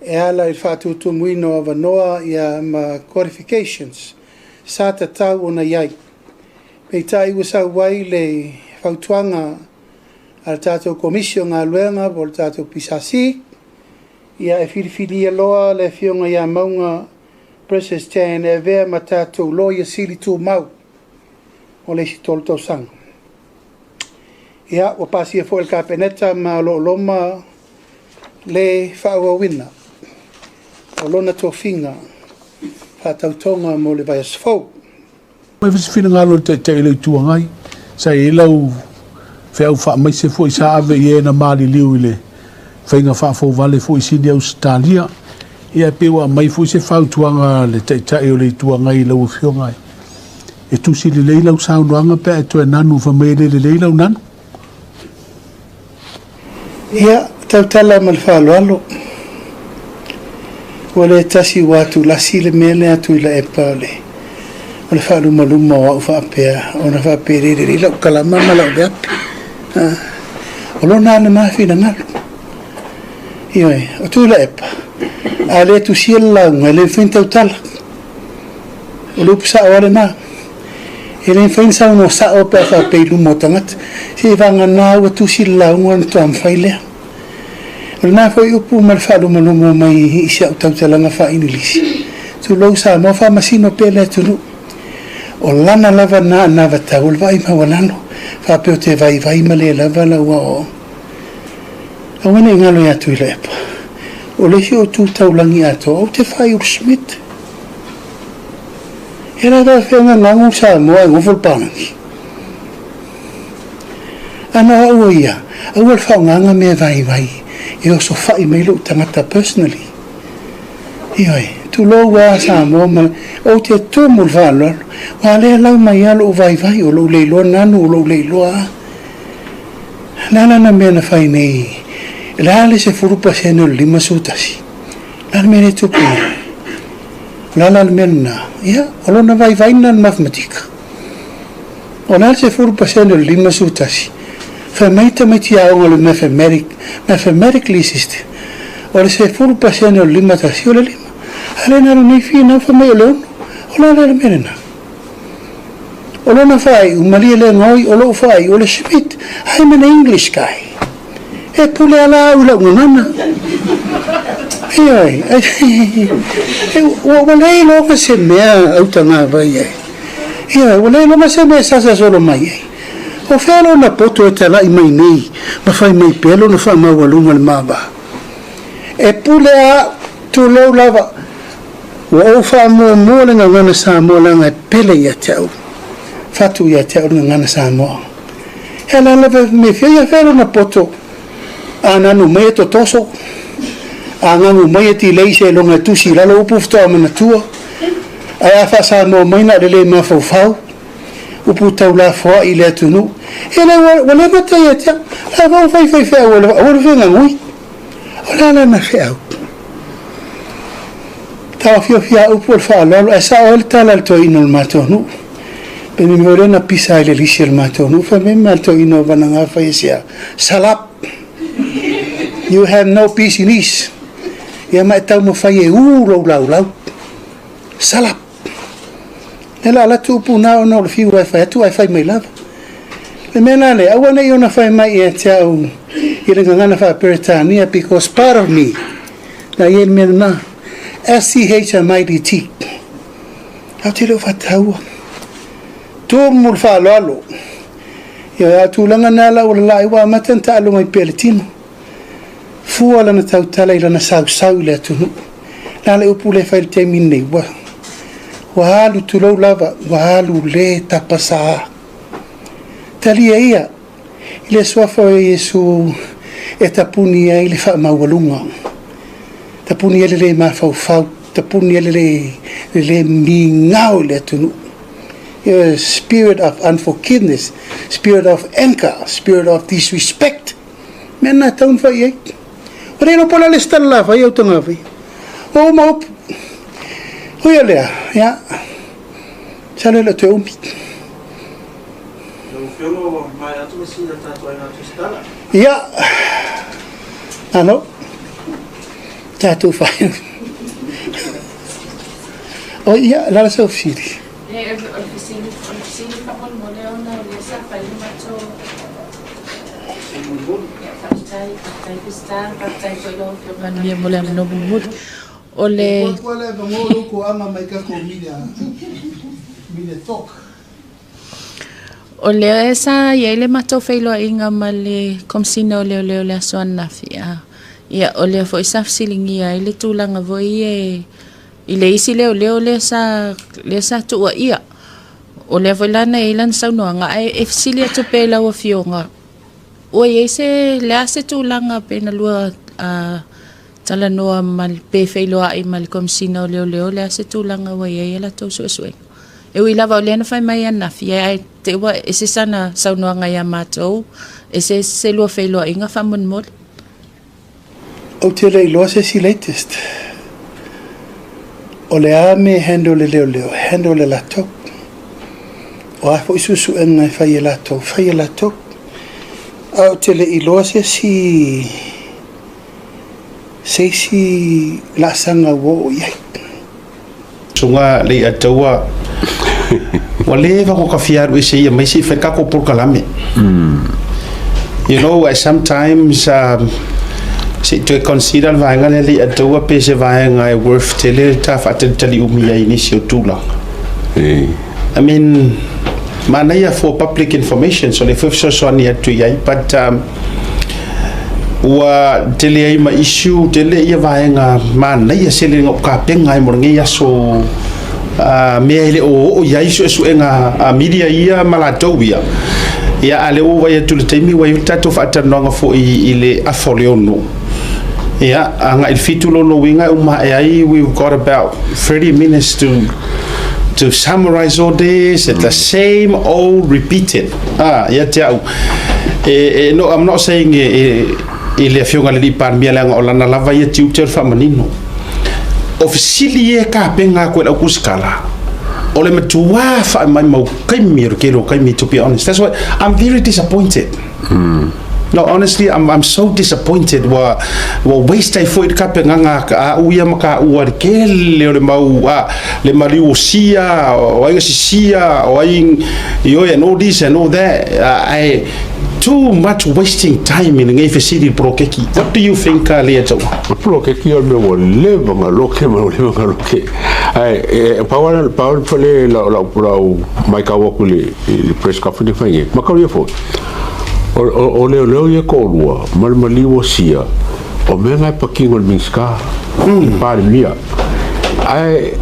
e ala I whaatutumuino a wanoa ia ma qualifications sa tatau o na iai. Pei tai wasa wai le whautuanga al tātou komisio ngā luenga o le tātou pisasi ia e whiriwhiri loa le whionga ia maunga Princess Jan e vea ma tātou loia sili tū mau o le si tolu tau sanga. Ia, wa pasi e fo el kapeneta ma lo loma le whaawawina o lona tō whinga whaatautonga mo le vai asfau. Mai visi whina ngalo te ilau tuangai, sa ilau whiau wha mai se fo I sa ave I e na maali liu I le whainga whaafo vale fo I sini au stalia, ia pewa mai fo I se whau tuanga le te o le tuangai lau whiongai. E tusi le leilau saunuanga pe e to e nanu whamele le leilau nanu. Ia, tautala ma le whaaloalo. O le tasi watu lasi le mele atu I la epa le. O le whaaluma o au whaapea. O na whaapea re lau kalamama lau le api. O lona ana mafi na ngalo. Ioi, o tu la epa. A le tu sia launga, le whain tautala. O le upsa o ale maa. E le whain sao no sa o pe a whaapea lumo tangata. Se vanga nā ua tu sia launga na tu am whailea. O le nā whai upu ma le whaaluma mai I se au tautalanga whainilisi. Tu lau sa mo wha masino pele tunu. O lana lava na vatau, o le vai mawalano. Whapeo te vai ma le lava laua o. A wane ngalo I atu I le epa. O le si o tu taulangi ato, o te whai o Smith. E la da whenga ngangu sa moa e Nofo Le Palagi. Ana au ia, au al whaunganga me vai. E o so whai mai lo tangata personally. Ioi. Tu lo wa sa mo ma o te tumu valo wa le lau mai alo vai o lo le lo nanu o lo le lo a na me na fai nei la le se furupa se no lima sutasi la me ne tupu la me na ya o lo na vai na matematika o la se furupa se no lima sutasi fa mai te mai tia o le mathematically system o le se furupa se no lima tasi o le lima ale na nei fina fa mai lo o la le menena o lo na fai o mali le ngoi o lo fai o le Smith I'm an English guy e pule ala o la ngana ai o le lo que se me au tanga vai o le lo se me sa solo mai o felo na poto e tala I mai nei ma fai mai pelo na fa ma walunga le maba e pule a tu lo lava o fa mo le ngana sa mo la nga pele ya tau fatu ya tau ngana sa mo ela leva me fia fero na poto ana no me to toso ana no me ti leise lo nga tu si la lo pufto na tua ai fa sa mo mai na le ma fo fau o puta la fo il est nous ela wala mata ya ta la va fa wala venga ngui wala na fea ta fia upo il fallo e sa olta l'alto ino il matonu per mi volena pisa le lisce il matonu fa me alto ino vananga fa sia salap you have no peace in this ya ma ta mo fa ye lau salap nella la tu puna no le fiu fa tu ai fa mai lava le mena le awana io na fa mai e tau ile ngana fa peritania because part of me na ye mena SCHMIDT. How te lo fatau? Tu mul fa lalo. Ya tu langa na la wala iwa matan ta lo mai peletino. Fu ala na tau tala ila na sau le tu. La le upule fa te minne wa. Wa halu tu lo lava, wa halu le tapasa. Tali ia. Ile swafo Yesu etapuni ile fa mawalunga. Tapuni ele ma fau tapuni ele mingau le tunu spirit of unforgiveness, spirit of anger, spirit of disrespect mena taun fa ye ore no pola le stalla fa eu tanga fa o mo hoya ya sale le teu mi ya ano Tātou whai. O ia, lara sa ofisiri. Ole Ole esa yele mato feilo inga male komsina ole ole aswana fia. Ia ole fo isa silingia ile tulanga vo ie ile isi le sa tu ia. Ole vo lana ilan sauno nga ai fsilia to pela o fionga. O ye se le ase tulanga pena lua tala noa mal pe feilo ai mal komsina ole ase tulanga wa ye la to so. E ui lava o lena fai mai ana fia ai te ua e se sana saunoanga ia mātou e se lua whailoa inga whamun mol. O te rei loa se si latest. O le a me hendo le leo, hendo le lato. O a fo isusu enga fai e lato. A o te le i loa se si la sanga wo iai. Sunga le ataua wale va ko kafiaru e sei mai si feka ko por kalame. You know, sometimes to consider vaenga le ataua pe se vaenga worth tele ta fatali umia inisio tula. I mean, manaya for public information so le fofso so ni atu yai but wa tele ai ma issue tele ia vaenga manaya sele ngop ka penga mo ngia so mele o ia isu enga media ia malatobia ia ale o vai tu temi wa tato fata nonga fo ile afoliono ia anga il fitulo no winga uma ai we've got about 30 minutes to summarize all this at the same old repeated ia tau no I'm not saying ile fionga le Palemia la olana lava ia tiu tel fa manino officially ka penga ko la kuskala ole matua fa mai mau kaimi kero kaimi to be honest that's why I'm very disappointed. No, honestly, I'm so disappointed. Wa waste I for it kapenganga uia maka uarkel le mau le mariu sia o ai sia o ai yo and all this and all that. I too much wasting time in ngai facility prokeki. What do you think Leto? Prokeki o me le vanga loke. Ai power pole la mai ka wakule press conference fangi. Makau fo. O leo ia kolua malmaliwa sia o menga pakingo minska Palemia ai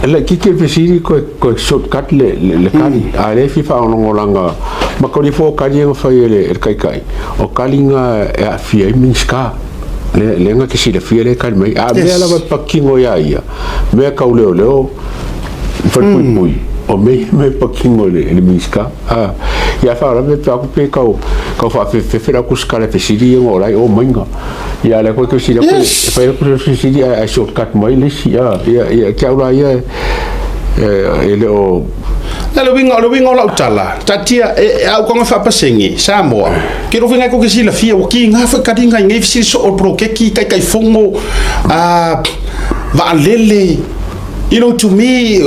la kike pesiri ko shortcut le kali ale fifa onongolanga makori fo kali ngo faile kai o kalinga e fia minska le nga kisi le fia le kali mai a me la pakingo ia me ka leo fai o me pakingo le minska ia fa la me pa pe ka Faafefea kuskala pesiri ngo rai o mainga ia le ko ke sira ko fa ko siri a shortcut mai le sia ia ka ura ia ele o lo winga la utala tatia au ko fa pasengi Samoa ke ro vinga ko ke sila fia o ki nga fa kadinga ngai fisi so o prokeki kai fongo va lele you know to me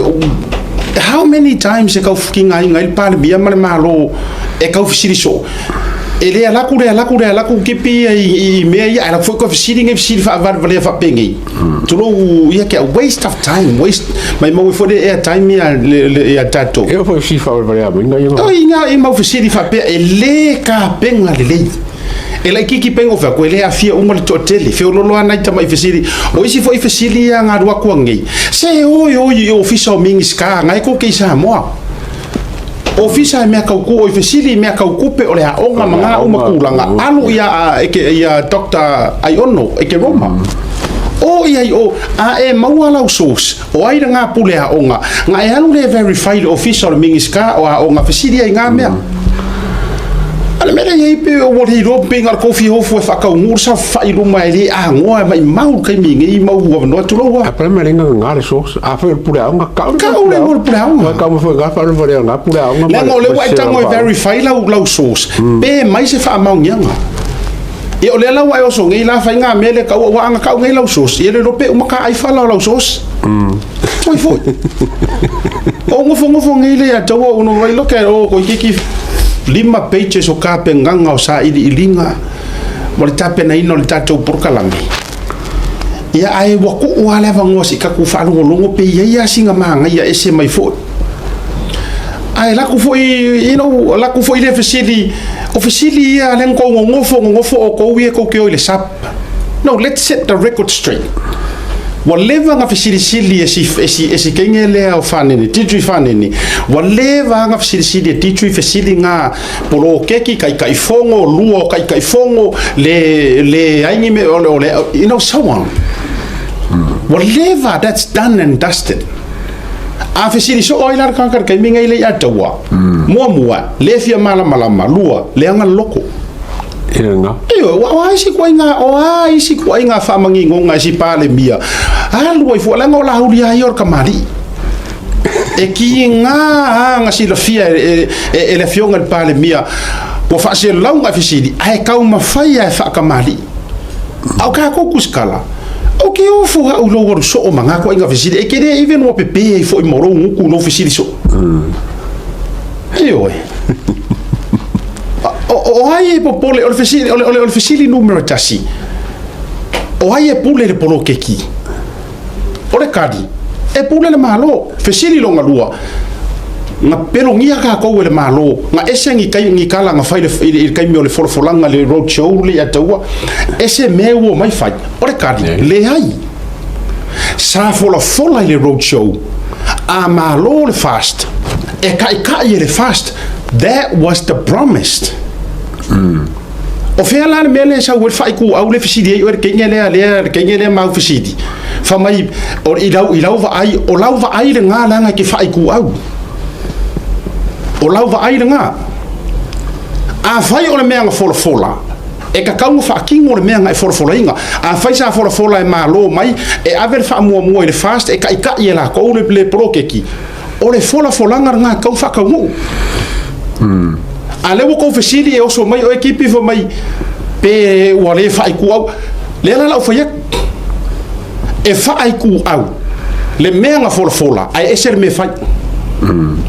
how many times e ka fukinga ngai Palemia malo e ka fisi so ele ala ku kipi I me ia ala foi ko fisi fa vale fa pengi tulo ia ke waste of time mai mo for the air time ia tato eu foi fisi fa vale a minga inga mo fisi fa pe ele ka penga le ele kiki pengo fa ko ele afia uma le totele fe lo ana tama fisi o isi foi fisi ia nga rua ko ngi se o official mingiska ngai ko ke Samoa ofisa me ka ku o fesili me ka kupe o le a onga manga o makulanga alu ia doctor Aiono e ke Roma o ia o e mauala usos o ai nga pule a onga nga e alu le verified official mingiska o a onga fesili ai nga mea ale mera ia pe o le ro pinga coffee hofu fa ka ngur sa fa I ruma ele a ngoa mai mau kai mingi mau no tu lo a prema lenga ngale sos a fa pule a onga ka o le pule a onga ka mo fa ga fa vale nga pule a onga le mo le wa tango verify la sos pe mai se fa mau nyanga e o le la wa o so ngai la fa nga mele ka wa nga ka ngai la sos e le rope uma ka ai fa la sos foi o ngofo ngai le ya tawa uno vai lo ke o ko kiki 5 pages o ka pe nganga o sa ilinga mo le tape na ino le tato porkalami ia ai wa ku wa le va ngosi ka ku fa longo pe ia singa manga ia ese mai fo ai la ku fo la ku fo ile officially ia len ko ngofo o ko wie ko ke o le sap no let's set the record straight whatever nga fisili esi kengele o faneni titri faneni whatever nga fisili titri fisili nga polo keki kai fongo luo kai fongo le aingi me ole you know so on whatever that's done and dusted a fisili so oilar kankar kai minga ile atawa mua le fia malama lua le anga loko Inga. Wa isi ko inga fa mangingo nga si Palemia. Alu fu la ngola hulia yor kamali. E ki nga si la fia e le fionga de Palemia. Wa fa se longa fisidi. Ai kau ma fai fa kamali. Au ka ko kuskala. O ke o fu ha ulo wor so o manga ko inga fisidi. E kere even wo pepe fo moro nguku no fisidi so. O ai po pole o fisili numero tasi. O ai pule le polo keki. O le kadi. E pule le malo, fisili longa lua. Nga pero ngia ka ko le malo, nga esengi kai ngi kala nga fai le kai mi le folfolanga le road show le atawa. Ese mewo mai fai. O le kadi, le ai. Sa fola le road show. A malo le fast. E kai le fast. That was the promised. O fea la mele sa wel fai ku au le fisidi o kengele mau fisidi fa mai o ilau va ai le nga la nga ke fai ku au o lau va ai le nga a fai o le mea nga fola e ka kau fa kingo le mea nga e fola inga a fai sa fola e malo mai e aver fa mua le fast e ka i la ko le prokeki o le fola nga kau fa ka mu ale wo ko fisili e o so mai o ekipi fo mai pe wale fai ku au le la o fa e fai ku au le mea nga fola ai eser me fai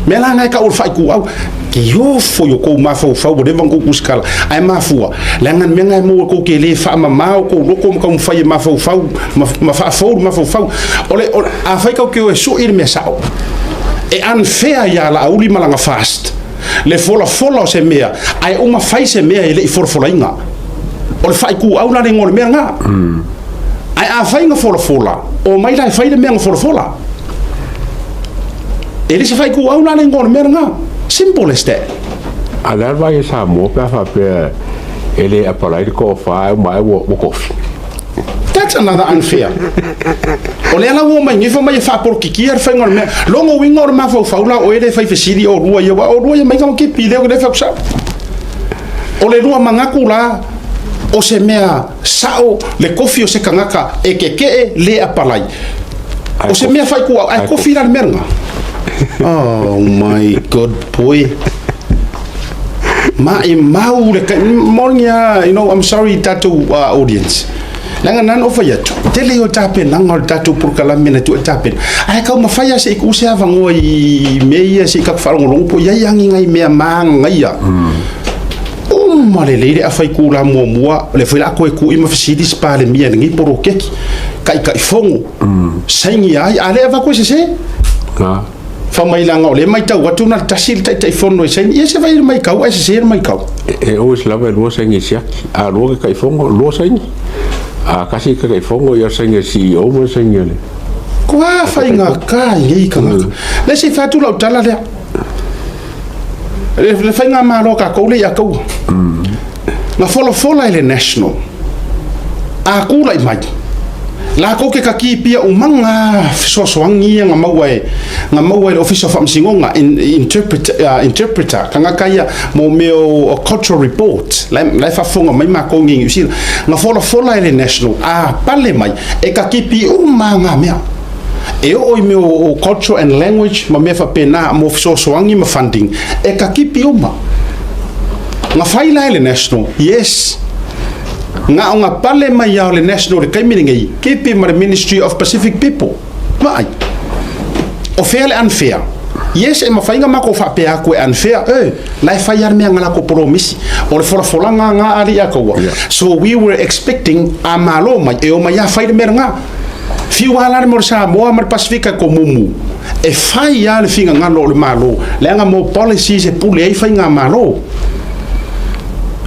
me la nga ka o fai ku au ke yo fo yo ko ma fo de van ko kuskala ai ma fua le nga me nga mo ko ke le fa ma ko ko ko fai ma fo ma fo ole a fai ka ke o so ir me sao e unfair ya la uli malanga fast le fola o se mea ai uma fai se mea le fola inga o le fai ku au la le ngol mea nga ai a fai nga fola o mai la fai le mea nga fola ele se fai ku au la le ngol mea nga simple as that Ala vai sa mo pa fa pe ele a palai ko fa mai wo kofi. That's another unfair. Ole ala wo mai ngifa mai fa por kikier fa ngor me longo wingor ma fa faula o ele fa fisidi o rua ye mai ka ki pile o le fa sa. Ole rua mangaku la o se mea sao le kofi o se kangaka e ke le a palai. O se mea fa ku ai kofi la merga. Oh my god boy. My mau le mornia, you know, I'm sorry tattoo audience. Langa nan ofa ya tele yo tapen nangol tattoo por kala mena tu tapen. Ai ka mafaya se ku se avango I meia se ka fa ngolong po ya yang ngai mea mang ngai ya. Male le afai ku la mo le foi la ko ku ima fisidi Palemia ngi poro keki. Kai fongo. Saingi ai ale ava ko se. Ah. Fa mai langa o le mai tau atu na tasil tai fono se ia se vai mai kau ai se mai kau e o se lava lo se ngi sia a lo ka fongo lo se a kasi ka fongo ia se ngi si o mo se ngi le ko a fa inga ka ngi ka le se fa tu lo tala le fa inga ma lo ka ko le ya ko na fola ile national a ku lai mai la ko ke kaki pia umanga sosoangi nga mawai official fam singonga interpreter kanga kaya mo meo cultural report la fa fonga mai ma ko ngi usil nga fola ile national pale mai e kaki pia umanga mea e o meo culture and language ma me fa pena mo sosoangi ma funding e kaki pia uma nga faila ile national yes nga nga Palemia le national kai miningai kipi mar Ministry of Pacific People mai o fair le unfair yes e mafainga mako Faafefea ko unfair lai fayar me ngala ko promise o le fola nga ali akawa so we were expecting amalo mai e o mai fa de meranga fiwala mo Samoa mar Pacifica ko mumu e fai ya le finga ngalo le malo le nga mo policies e pule e fai nga malo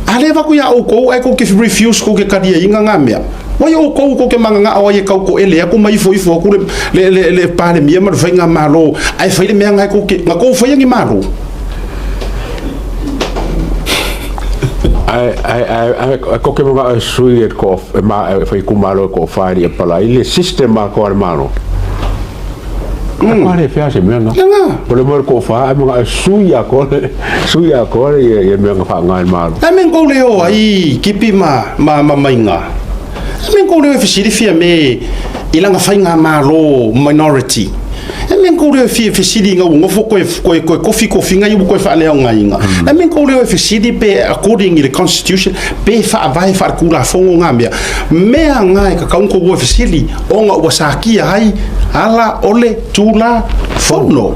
ale va ku ya o ko e ko ke refuse ko ke kadia inga ngamia wa yo ko ke manga o ye ko ele ya ko mai foi ku le Palemia mar fai nga malo ai fai le menga ko ke nga ko fai ngi malo ai ko ke mga sui ko ma fai ku malo ko fai e pala ile sistema ko malo Pare fea se menga. Pole mo ko fa mga suya ko ye menga fa ngai malo. Men ko leo ai kipi ma mainga. Men ko leo fisiri fia me ilanga fa nga malo minority. Men ko leo fisiri nga ngo fo ko kofi nga yu ko fa le ngai nga. Men ko leo fisiri pe according to the constitution pe fa vai fa kula fo nga mia. Me ngai ka ko go fisiri o nga wasaki ai ala ole tula fono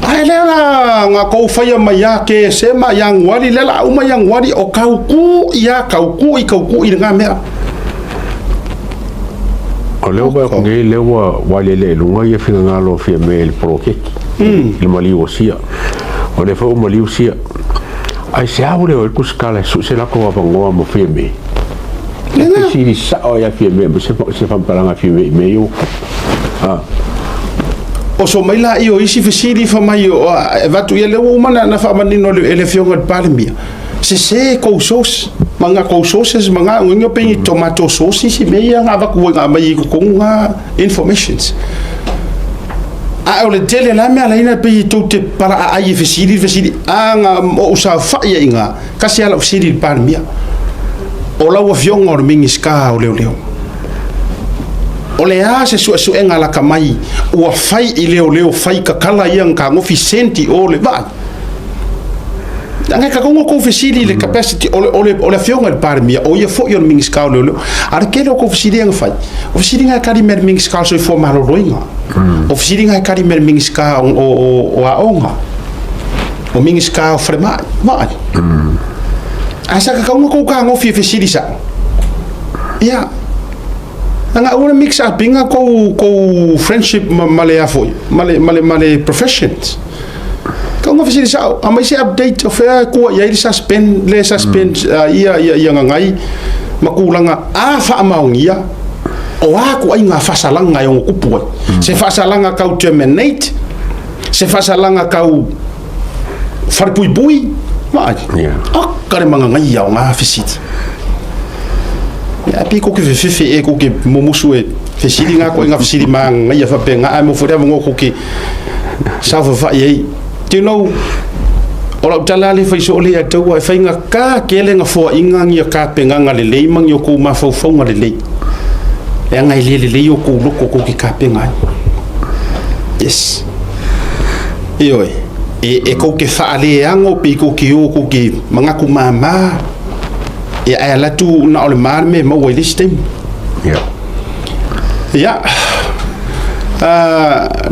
ai lela nga ko faya maya ke sema yang wali lela uma yang wali o kauku i nga mea o leo ba ko ngai leo wali le lunga ye finga ngalo fi me proke il mali osia o le fo mali osia ai se aure o kuskala su se la ko ba ngo mo fi me si sa o ya fi me se fa paranga fi me yo o so mai la io isi fisiri fa mai o va tu ele o mana na fa manino ele fionga Palemia se ko sos manga ko soses manga ngonyo pe tomato sauce si me ya nga va ku nga mai ko nga informations a o le tele la me ala ina pe to te para ai fisiri nga o sa fa ya inga kasi ala fisiri Palemia o la wa fionga o mingi ska o leo o le a se su enga la kamai ua fai i leo fai ka kala ia ka ngofi senti o le vai anga ka kongo ko fisiri le capacity o le fionga le Palemia o ia fo yo mingi ska o leo ar ke lo ko fisiri nga fai o fisiri nga kari mer mingi ska so fo malo roinga o fisiri nga kari mer mingi ska o aonga o mingi ska o frema vai asa ka kongo ko ka ngofi fisiri sa ya nga una mix up inga ko friendship male afoi male professions ka nga fisiri sa amai se update of ko ya ili suspend ia ngai makulanga a fa maungia o aku ai nga fasalanga yo kupu se fasalanga ka terminate se fasalanga ka farpui mai kare manga ngai ya nga fisiti api ko ke fefe e ko ke momusu e fisiri nga ko nga fisiri mang ngai fa penga ai mo fora mo ko ke sa fa ye you know ola talali fa so le atu wa fa nga ka kele nga fo inga ngia ka penga nga le mang yo ko ma fo nga le e nga le yo ko lo ko ki ka penga yes io e ko ke fa ale ango pe ko ki o ko ki manga ku mama e ai la tu na ole mar me mo we listem ya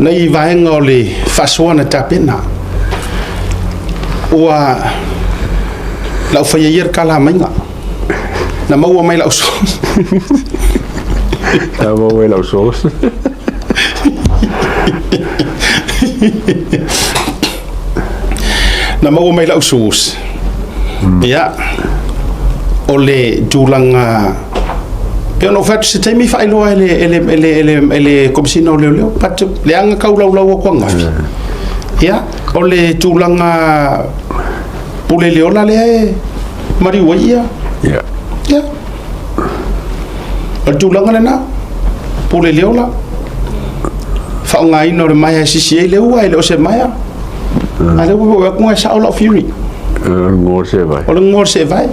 nei vai ngole fa suana tapena wa la fa yer kala mainga na mo mai la so na mo mai la so na mo mai la so ya ole tulanga pero no fat se temi fa ilo ele komsino leo pat le anga ka ula ko nga ya ole tulanga pule leola le mari waya ya ole tulanga na pule leola fa nga ino le maya sisi le wa ele o se maya ale wo ko nga sa ola fury ngor se vai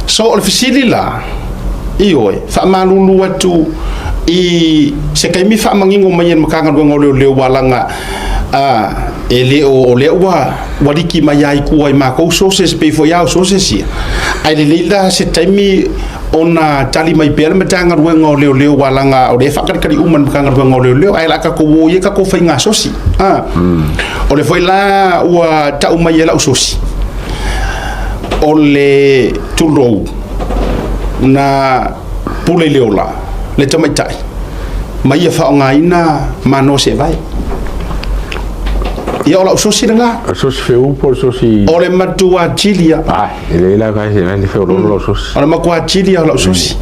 so o fisili la io fa malulu atu i se kai mi fa mangingo mayen makanga ngo le walanga ele o le wariki mai ai ku ai ma ko sources pe fo ya sources ai le leila se taimi ona tali mai pele matanga ruenga o leo walanga o le fakari uman kanga ruenga o leo ai la ka ko wo ye ka ko fainga sosi o le foi la wa ta mai la sosi o le tulo na pule leola le tamaitai mai fa nga ina mano se vai ia ola sosi nga sosi feu por sosi ole matua chilia ele la ka se le feu lo sosi ole makua chilia ola sosi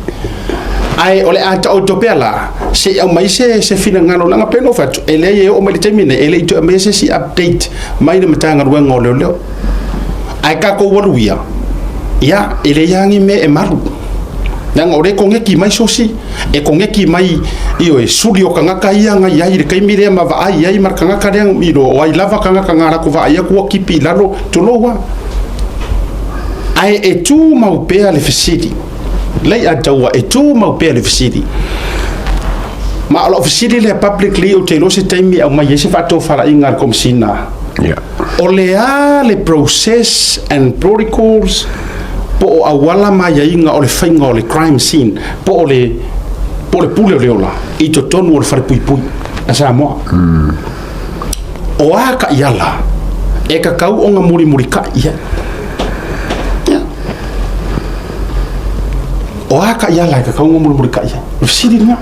ai ole ata otopela se au mai se fina ngalo langa peno fatu ele ye o mai termine ele to mai se si update mai na matanga ruenga o leo ai ka ko waluia ia ele yangi me e maru nang ore ko ngeki mai sosi e ko ngeki mai io e suli o kanga ia nga ia ile kai mire ma va ai mar kanga yang miro o ai lava kanga ra ko va ia ko kipi lalo to lowa ai e tu mau pe ale fisidi lei a taua e tu mau pe ale fisidi ma ala fisidi le publicly o te no se taimi au mai se fa to fara inga kom sina ole ale process and protocols po awala mai inga ole fainga ole crime scene po ole pule leola i to tonu ole fare pui a Samoa o aka iala e ka kau onga muri ka ia o aka iala e ka kau onga muri ka ia siri nga